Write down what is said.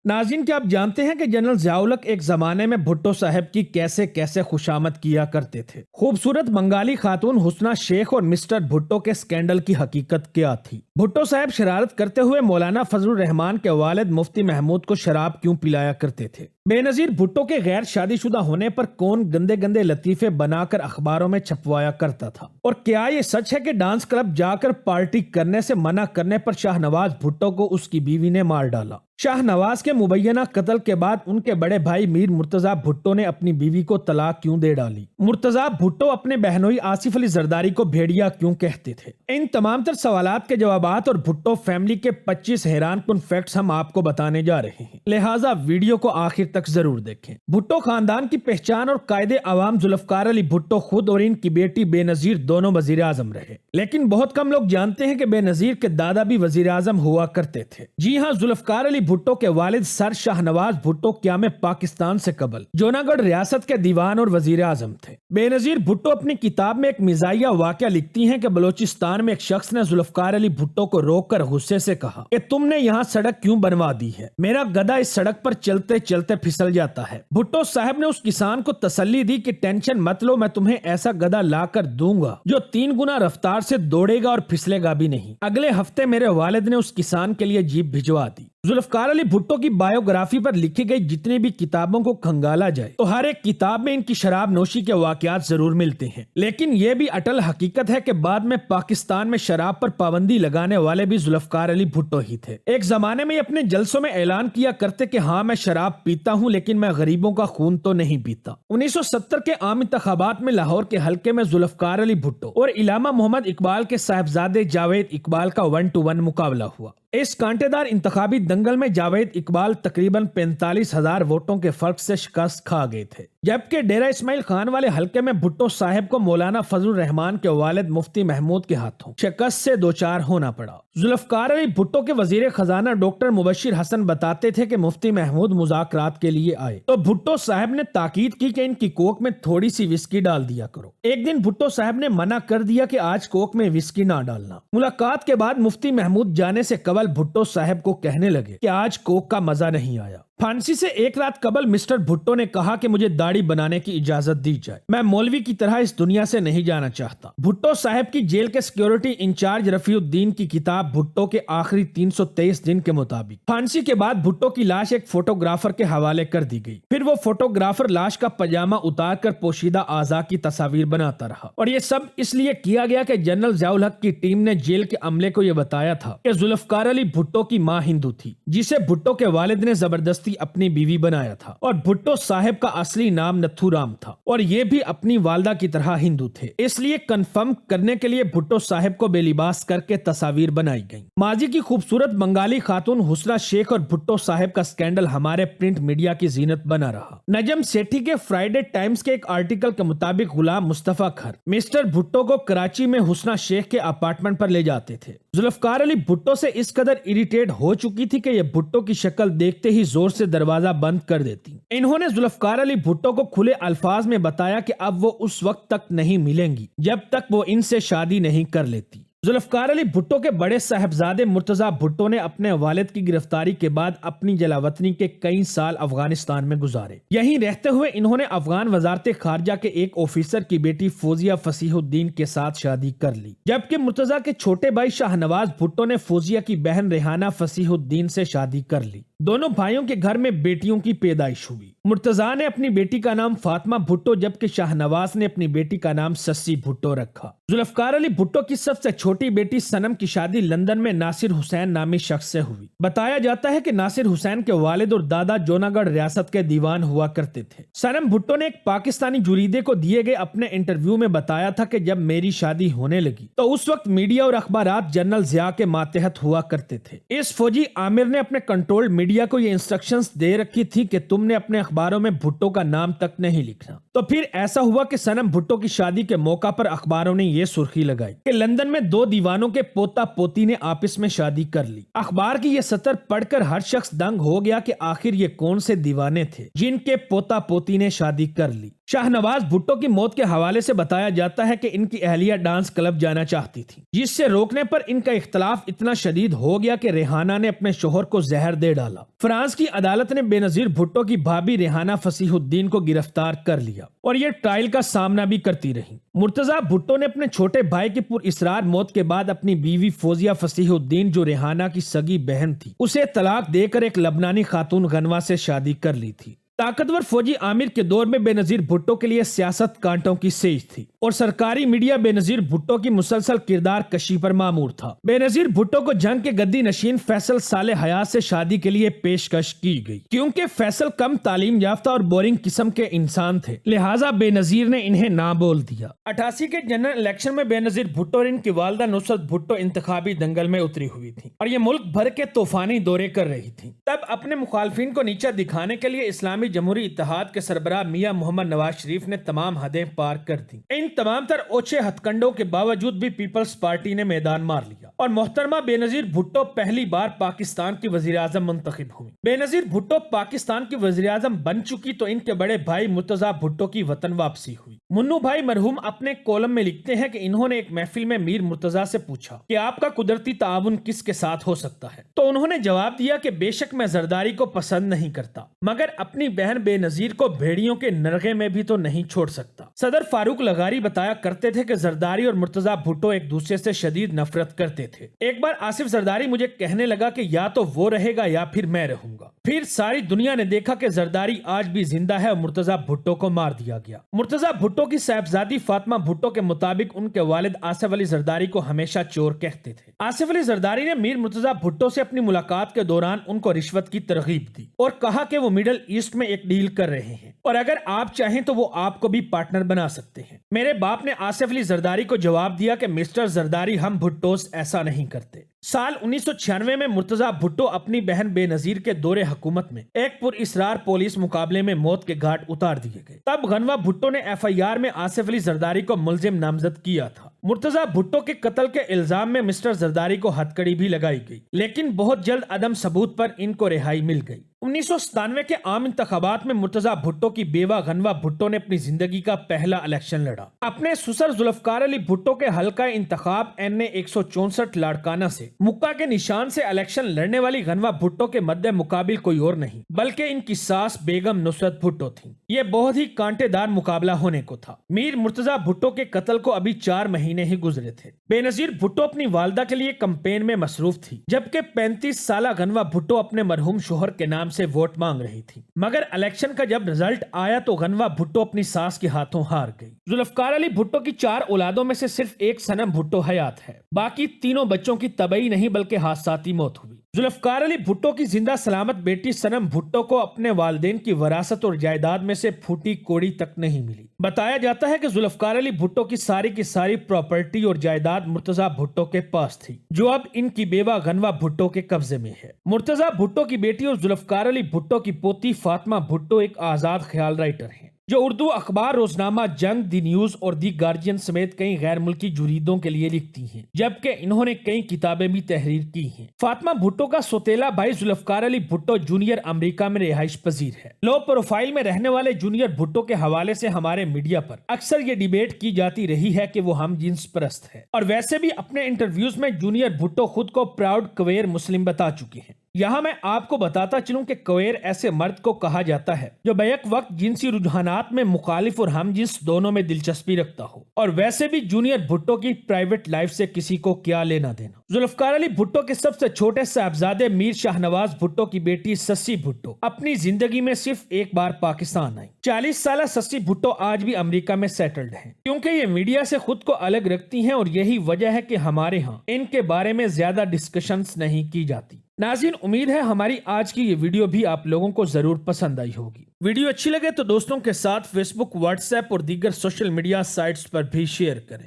ناظرین، کیا آپ جانتے ہیں کہ جنرل ضیاء الحق ایک زمانے میں بھٹو صاحب کی کیسے کیسے خوشامد کیا کرتے تھے؟ خوبصورت بنگالی خاتون حسنہ شیخ اور مسٹر بھٹو کے سکینڈل کی حقیقت کیا تھی؟ بھٹو صاحب شرارت کرتے ہوئے مولانا فضل الرحمان کے والد مفتی محمود کو شراب کیوں پلایا کرتے تھے؟ بے نظیر بھٹو کے غیر شادی شدہ ہونے پر کون گندے گندے لطیفے بنا کر اخباروں میں چھپوایا کرتا تھا؟ اور کیا یہ سچ ہے کہ ڈانس کلب جا کر پارٹی کرنے سے منع کرنے پر شاہ نواز بھٹو کو اس کی بیوی نے مار ڈالا؟ شاہ نواز کے مبینہ قتل کے بعد ان کے بڑے بھائی میر مرتضی بھٹو نے اپنی بیوی کو طلاق کیوں دے ڈالی؟ مرتضی بھٹو اپنے بہنوئی آصف علی زرداری کو بھیڑیا کیوں کہتے تھے؟ ان تمام تر سوالات کے جوابات اور بھٹو فیملی کے 25 حیران کن فیکٹس ہم آپ کو بتانے جا رہے ہیں، لہٰذا ویڈیو کو آخر تک ضرور دیکھیں۔ بھٹو خاندان کی پہچان اور قائد عوام ذوالفقار علی بھٹو خود اور ان کی بیٹی بے نظیر دونوں وزیر اعظم رہے، لیکن بہت کم لوگ جانتے ہیں کہ بے نظیر کے دادا بھی وزیر اعظم ہوا کرتے تھے۔ جی ہاں، ذوالفقار علی بھٹو کے والد سر شاہ نواز بھٹو قیام پاکستان سے قبل جوناگڑھ ریاست کے دیوان اور وزیر اعظم تھے۔ بے نظیر بھٹو اپنی کتاب میں ایک مزاحیہ واقعہ لکھتی ہیں کہ بلوچستان میں ایک شخص نے ذوالفقار علی بھٹو کو روک کر غصے سے کہا کہ تم نے یہاں سڑک کیوں بنوا دی ہے؟ میرا گدھا اس سڑک پر چلتے چلتے پھسل جاتا ہے۔ بھٹو صاحب نے اس کسان کو تسلی دی کہ ٹینشن مت لو، میں تمہیں ایسا گدھا لا کر دوں گا جو 3 گنا رفتار سے دوڑے گا اور پھسلے گا بھی نہیں۔ اگلے ہفتے میرے والد نے اس کسان کے لیے جیپ بھجوا دی۔ ذوالفقار علی بھٹو کی بایوگرافی پر لکھی گئی جتنی بھی کتابوں کو کھنگالا جائے تو ہر ایک کتاب میں ان کی شراب نوشی کے واقعات ضرور ملتے ہیں، لیکن یہ بھی اٹل حقیقت ہے کہ بعد میں پاکستان میں شراب پر پابندی لگانے والے بھی ذوالفقار علی بھٹو ہی تھے۔ ایک زمانے میں اپنے جلسوں میں اعلان کیا کرتے کہ ہاں میں شراب پیتا ہوں لیکن میں غریبوں کا خون تو نہیں پیتا۔ 1970 کے عام انتخابات میں لاہور کے حلقے میں ذوالفقار علی بھٹو اور علامہ محمد اقبال کے صاحبزادے جاوید اقبال کا 1 to 1 مقابلہ ہوا۔ اس کانٹے دار انتخابی دنگل میں جاوید اقبال تقریباً 45,000 ووٹوں کے فرق سے شکست کھا گئے تھے، جبکہ ڈیرہ اسماعیل خان والے حلقے میں بھٹو صاحب کو مولانا فضل الرحمان کے والد مفتی محمود کے ہاتھوں شکست سے دوچار ہونا پڑا۔ ذوالفقار علی بھٹو کے وزیر خزانہ ڈاکٹر مبشر حسن بتاتے تھے کہ مفتی محمود مذاکرات کے لیے آئے تو بھٹو صاحب نے تاکید کی کہ ان کی کوک میں تھوڑی سی وسکی ڈال دیا کرو۔ ایک دن بھٹو صاحب نے منع کر دیا کہ آج کوک میں وسکی نہ ڈالنا۔ ملاقات کے بعد مفتی محمود جانے سے قبل بھٹو صاحب کو کہنے لگے کہ آج کوک کا مزہ نہیں آیا۔ پھانسی سے ایک رات قبل مسٹر بھٹو نے کہا کہ مجھے داڑھی بنانے کی اجازت دی جائے، میں مولوی کی طرح اس دنیا سے نہیں جانا چاہتا۔ بھٹو صاحب کی جیل کے سیکیورٹی انچارج رفیع الدین کی کتاب بھٹو کے آخری 323 دن کے مطابق پھانسی کے بعد بھٹو کی لاش ایک فوٹوگرافر کے حوالے کر دی گئی۔ پھر وہ فوٹوگرافر لاش کا پاجامہ اتار کر پوشیدہ اعضاء کی تصاویر بناتا رہا، اور یہ سب اس لیے کیا گیا کہ جنرل ضیاء الحق کی ٹیم نے جیل کے عملے کو یہ بتایا تھا کہ ذوالفقار علی بھٹو کی ماں ہندو تھی، جسے بھٹو کے والد نے زبردستی اپنی بیوی بنایا تھا، اور بھٹو صاحب کا اصلی نام نتھو رام تھا اور یہ بھی اپنی والدہ کی طرح ہندو تھے۔ اس لیے کنفرم کرنے کے لیے بھٹو صاحب کو بے لباس کر کے تصاویر بنائی گئیں۔ ماضی کی خوبصورت بنگالی خاتون حسنہ شیخ اور بھٹو صاحب کا سکینڈل ہمارے پرنٹ میڈیا کی زینت بنا رہا۔ نجم سیٹھی کے فرائیڈے ٹائمز کے ایک آرٹیکل کے مطابق غلام مصطفیٰ کھر مسٹر بھٹو کو کراچی میں حسنہ شیخ کے اپارٹمنٹ پر لے جاتے تھے۔ ذوالفقار علی بھٹو سے اس قدر اریٹیٹ ہو چکی تھی کہ یہ بھٹو کی شکل دیکھتے ہی زور سے دروازہ بند کر دیتی۔ انہوں نے ذوالفقار علی بھٹو کو کھلے الفاظ میں بتایا کہ اب وہ اس وقت تک نہیں ملیں گی جب تک وہ ان سے شادی نہیں کر لیتی۔ ذوالفقار علی بھٹو کے بڑے صاحبزادے مرتضی بھٹو نے اپنے والد کی گرفتاری کے بعد اپنی جلاوطنی کے کئی سال افغانستان میں گزارے۔ یہیں رہتے ہوئے انہوں نے افغان وزارت خارجہ کے ایک آفیسر کی بیٹی فوزیہ فصیح الدین کے ساتھ شادی کر لی، جبکہ مرتضی کے چھوٹے بھائی شاہ نواز بھٹو نے فوزیہ کی بہن ریحانہ فصیح الدین سے شادی کر لی۔ دونوں بھائیوں کے گھر میں بیٹیوں کی پیدائش ہوئی۔ مرتضی نے اپنی بیٹی کا نام فاطمہ بھٹو جبکہ شاہ نواز نے اپنی بیٹی کا نام سسی بھٹو رکھا۔ ذوالفقار علی بھٹو کی سب سے چھوٹی بیٹی سنم کی شادی لندن میں ناصر حسین نامی شخص سے ہوئی۔ بتایا جاتا ہے کہ ناصر حسین کے والد اور دادا جوناگڑھ ریاست کے دیوان ہوا کرتے تھے۔ سنم بھٹو نے ایک پاکستانی جریدے کو دیے گئے اپنے انٹرویو میں بتایا تھا کہ جب میری شادی ہونے لگی تو اس وقت میڈیا اور اخبارات جنرل ضیاء کے ماتحت ہوا کرتے تھے۔ اس فوجی عامر نے اپنے کنٹرول میڈیا کو یہ انسٹرکشنز دے رکھی تھی کہ تم نے اپنے اخباروں میں بھٹو کا نام تک نہیں لکھنا۔ تو پھر ایسا ہوا کہ سنم بھٹو کی شادی کے موقع پر اخباروں نے یہ سرخی لگائی کہ لندن میں 2 دیوانوں کے پوتا پوتی نے آپس میں شادی کر لی۔ اخبار کی یہ سطر پڑھ کر ہر شخص دنگ ہو گیا کہ آخر یہ کون سے دیوانے تھے جن کے پوتا پوتی نے شادی کر لی۔ शाहनवाज भुट्टो की मौत के हवाले से बताया जाता है कि इनकी अहलिया डांस क्लब जाना चाहती थी, जिससे रोकने पर इनका इख्तलाफ इतना शदीद हो गया कि रेहाना ने अपने शोहर को जहर दे डाला। फ्रांस की अदालत ने बेनजीर भुट्टो की भाभी रेहाना फसीहुद्दीन को गिरफ्तार कर लिया और ये ट्रायल का सामना भी करती रही। मुर्तजा भुट्टो ने अपने छोटे भाई की पुरइसरार मौत के बाद अपनी बीवी फौजिया फसीहुद्दीन, जो रेहाना की सगी बहन थी, उसे तलाक देकर एक लबनानी खातून गनवा से शादी कर ली थी। ताकतवर फौजी आमिर के दौर में बेनजीर भुट्टो के लिए सियासत कांटों की सेज थी और सरकारी मीडिया बेनजीर भुट्टो की मुसलसल किरदार कशी पर मामूर था। बेनजीर भुट्टो को जंग के गद्दी नशीन फैसल साले हयात से शादी के लिए पेशकश की गई, क्योंकि फैसल कम तालीम याफ्ता और बोरिंग किस्म के इंसान थे, लिहाजा बेनजीर ने इन्हें ना बोल दिया। 88 के जनरल इलेक्शन में बेनजीर भुट्टो और इनकी वालदा नुसरत भुट्टो इंतखाबी दंगल में उतरी हुई थी और ये मुल्क भर के तूफानी दौरे कर रही थी। तब अपने मुखालफिन को नीचा दिखाने के लिए इस्लामी जमहूरी इत्तेहाद के सरबराह मियां मोहम्मद नवाज शरीफ ने तमाम हदें पार कर दी। इन तमाम तर ओछे हथकंडों के बावजूद भी पीपल्स पार्टी ने मैदान मार लिया और मोहतरमा बेनजीर भुट्टो पहली बार पाकिस्तान की वजीर आजम मुंतखब हुई। बेनजीर भुट्टो पाकिस्तान की वजीर आजम बन चुकी तो इनके बड़े भाई मुर्तजा भुट्टो की वतन वापसी हुई। मुन्नू भाई मरहूम अपने कॉलम में लिखते हैं कि इन्होंने एक महफिल में मीर मुर्तजा से पूछा कि आपका कुदरती ताउन किसके साथ हो सकता है, तो उन्होंने जवाब दिया कि बेशक मैं जरदारी को पसंद नहीं करता, मगर अपनी बहन बेनजीर को भेड़ियों के नरगे में भी तो नहीं छोड़ सकता। सदर फारूक लगारी बताया करते थे कि जरदारी और मुर्तजा भुट्टो एक दूसरे से शदीद नफरत करते थे। एक बार आसिफ जरदारी मुझे कहने लगा कि या तो वो रहेगा या फिर मैं रहूंगा। फिर सारी दुनिया ने देखा कि जरदारी आज भी जिंदा है और मुर्तजा भुट्टो को मार दिया गया। मुर्तजा भुट्टो की साहबजादी फातिमा भुट्टो के मुताबिक उनके वालिद आसिफ अली जरदारी को हमेशा चोर कहते थे। आसिफ अली जरदारी ने मीर मुर्तजा भुट्टो से अपनी मुलाकात के दौरान उनको रिश्वत की तरगीब दी और कहा कि वो मिडल ईस्ट में एक डील कर रहे हैं और अगर आप चाहें तो वो आपको भी पार्टनर बना सकते हैं। मेरे बाप ने आसिफ अली जरदारी को जवाब दिया कि मिस्टर जरदारी, हम भुट्टोस ऐसा नहीं करते। साल 1996 में मुर्तजा भुट्टो अपनी बहन बेनजीर के दौरे हुकूमत में एक पुरइसरार पुलिस मुकाबले में मौत के घाट उतार दिए गए। तब गनवा भुट्टो ने FIR में आसिफ अली जरदारी को मुलजिम नामजद किया था। मुर्तजा भुट्टो के कत्ल के इल्जाम में मिस्टर जरदारी को हथकड़ी भी लगाई गई, लेकिन बहुत जल्द अदम सबूत पर इनको रिहाई मिल गई। 1997 के आम इंतखाबात में मुर्तजा भुट्टो की बेवा गनवा भुट्टो ने अपनी जिंदगी का पहला इलेक्शन लड़ा। अपने सुसर जुल्फकार अली भुट्टो के हल्का इंतखाब NA 164 लाड़काना से मुक्का के निशान से इलेक्शन लड़ने वाली गनवा भुट्टो के मद्दे मुकाबिल कोई और नहीं बल्कि इनकी सास बेगम नुसरत भुट्टो थी। ये बहुत ही कांटेदार मुकाबला होने को था। मीर मुर्तजा भुट्टो के कत्ल को अभी 4 महीने ही गुजरे थे। बेनजीर भुट्टो अपनी वालदा के लिए कैंपेन में मसरूफ थी, जबकि 35 साला गनवा भुट्टो अपने मरहूम शोहर के नाम से वोट मांग रही थी। मगर इलेक्शन का जब रिजल्ट आया तो गनवा भुट्टो अपनी सास के हाथों हार गई। जुल्फकार अली भुट्टो की 4 औलादों में से सिर्फ एक सनम भुट्टो हयात है, बाकी तीनों बच्चों की तबई नहीं बल्कि हादसाती मौत हुई। जुल्फकार अली भुट्टो की जिंदा सलामत बेटी सनम भुट्टो को अपने वालिदैन की वरासत और जायदाद में से फूटी कोड़ी तक नहीं मिली। बताया जाता है कि जुल्फकार अली भुट्टो की सारी प्रॉपर्टी और जायदाद मुर्तजा भुट्टो के पास थी, जो अब इनकी बेवा गनवा भुट्टो के कब्जे में है। मुर्तजा भुट्टो की बेटी और जुल्फकार अली भुट्टो की पोती फातिमा भुट्टो एक आजाद ख्याल राइटर हैं, जो उर्दू अखबार रोजनामा जंग, दी न्यूज और दी गार्जियन समेत कई गैर मुल्की जुरीदों के लिए लिखती हैं, जबकि इन्होंने कई किताबें भी तहरीर की हैं। फातिमा भुट्टो का सौतेला भाई जुल्फकार अली भुट्टो जूनियर अमेरिका में रिहाइश पजीर है। लो प्रोफाइल में रहने वाले जूनियर भुट्टो के हवाले से हमारे मीडिया पर अक्सर ये डिबेट की जाती रही है कि वो हम जिन्स परस्त है, और वैसे भी अपने इंटरव्यूज में जूनियर भुट्टो खुद को प्राउड क्वेयर मुस्लिम बता चुके हैं। यहाँ मैं आपको बताता चलूं कि क्वेयर ऐसे मर्द को कहा जाता है जो बैक वक्त जिनसी रुझानात में मुखालिफ और हम जिन्स दोनों में दिलचस्पी रखता हो, और वैसे भी जूनियर भुट्टो की प्राइवेट लाइफ से किसी को क्या लेना देना। जुल्फकार अली भुट्टो के सबसे छोटे साहबजादे मीर शाहनवाज भुट्टो की बेटी सस्सी भुट्टो अपनी जिंदगी में सिर्फ एक बार पाकिस्तान आई। 40 साल सस्सी भुट्टो आज भी अमेरिका में सेटल्ड हैं, क्योंकि ये मीडिया से खुद को अलग रखती हैं और यही वजह है कि हमारे यहाँ इनके बारे में ज्यादा डिस्कशंस नहीं की जाती। नाज़रीन, उम्मीद है हमारी आज की ये वीडियो भी आप लोगों को जरूर पसंद आई होगी। वीडियो अच्छी लगे तो दोस्तों के साथ फेसबुक, व्हाट्सएप और दीगर सोशल मीडिया साइट्स पर भी शेयर करें।